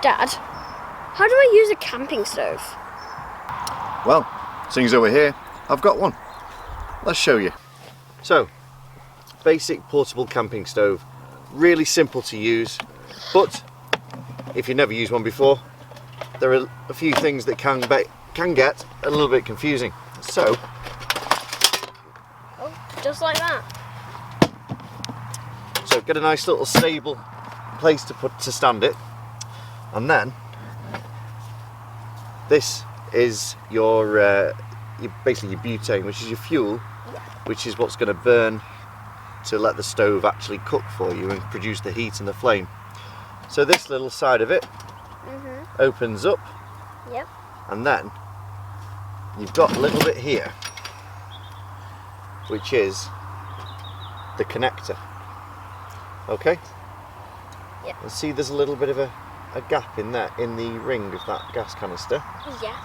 Dad, how do I use a camping stove? Well, seeing as over here, I've got one. Let's show you. So, basic portable camping stove. Really simple to use, but if you've never used one before, there are a few things that can get a little bit confusing. So, oh, just like that. So get a nice little stable place to stand it, and then this is your basically your butane, which is your fuel, which is what's going to burn to let the stove actually cook for you and produce the heat and the flame. So this little side of it opens up, and then you've got a little bit here, which is the connector. Okay? Yep. And see there's a little bit of a gap in there, in the ring of that gas canister. Yeah.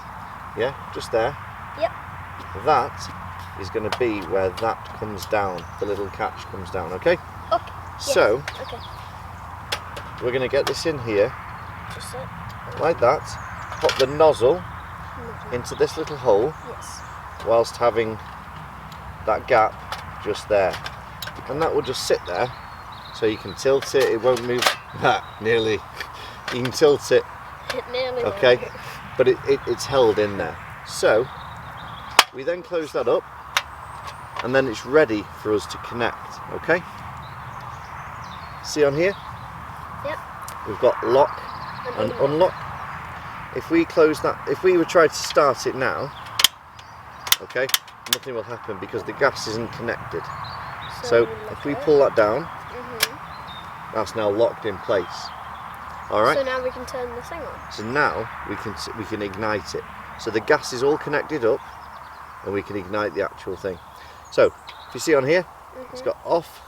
Yeah, just there. Yep. That is going to be where that comes down, the little catch comes down, okay? Okay. So, okay. we're going to get this in here, Just so. like that, pop the nozzle into this little hole, Yes. whilst having that gap just there. And that will just sit there, so you can tilt it, it won't move. Nearly. You can tilt it, Nearly. okay? But it's held in there. So, we then close that up, and then it's ready for us to connect, okay? See on here? Yep. We've got lock and unlock. If we close that, if we were trying to start it now, okay, nothing will happen because the gas isn't connected. So if we pull that down, that's now locked in place. All right. So now we can turn this thing on. So now we can ignite it. So the gas is all connected up, and we can ignite the actual thing. So if you see on here, it's got off,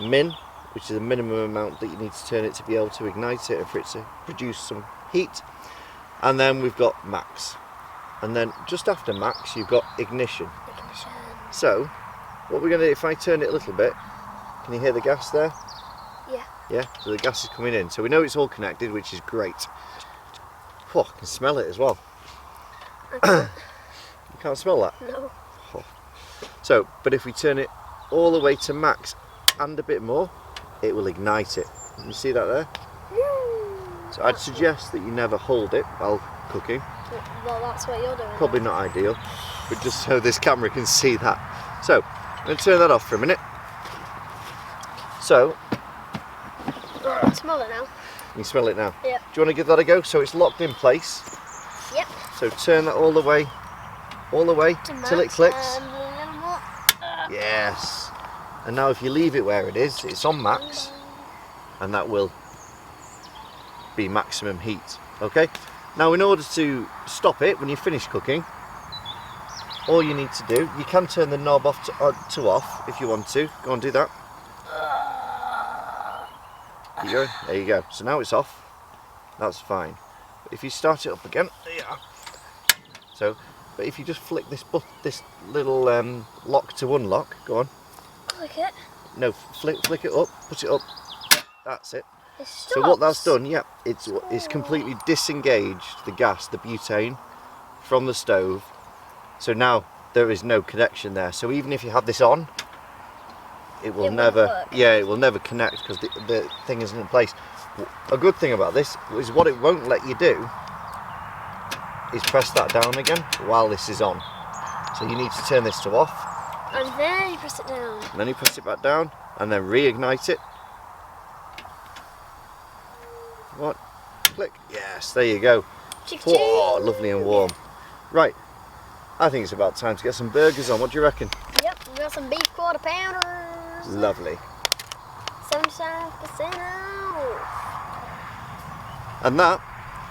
min, which is the minimum amount that you need to turn it to be able to ignite it and for it to produce some heat. And then we've got max. And then just after max, you've got ignition. So what we're going to do, if I turn it a little bit, can you hear the gas there? Yeah. Yeah, so the gas is coming in. So we know it's all connected, which is great. Oh, I can smell it as well. You can't smell that? No. Oh. So, but if we turn it all the way to max and a bit more, it will ignite it. You see that there? So I'd suggest that you never hold it while cooking. Well, that's what you're doing. Probably not ideal, but just so this camera can see that. So, I'm going to turn that off for a minute. So, I can smell it now. you smell it now? Yep. Do you want to give that a go? So it's locked in place. Yep. So turn that all the way till it clicks. And a little more. Yes. And now if you leave it where it is, it's on max, and that will be maximum heat. Okay? Now in order to stop it when you finish cooking, all you need to do, you can turn the knob off to off if you want to. Go on, do that. There you go. There you go. So now it's off. That's fine. But if you start it up again, there you are. So, but if you just flick this little lock to unlock, go on. Click it. No, flick it up, put it up. That's it. It So what that's stops. done, yeah, it's completely disengaged the gas, the butane, from the stove. So now there is no connection there. So even if you have this on, it will It won't never, work. yeah, it will never connect because the thing isn't in place. A good thing about this is what it won't let you do is press that down again while this is on. So you need to turn this to off, And then you press it down. and then you press it back down, and then reignite it. What? Click. Yes, there you go. Chick-ching. Oh, lovely and warm. Right, I think it's about time to get some burgers on. What do you reckon? Yep, we got some beef quarter pounders. Lovely. 75% off. And that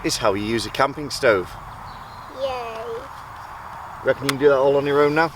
is how you use a camping stove. Yay. Reckon you can do that all on your own now?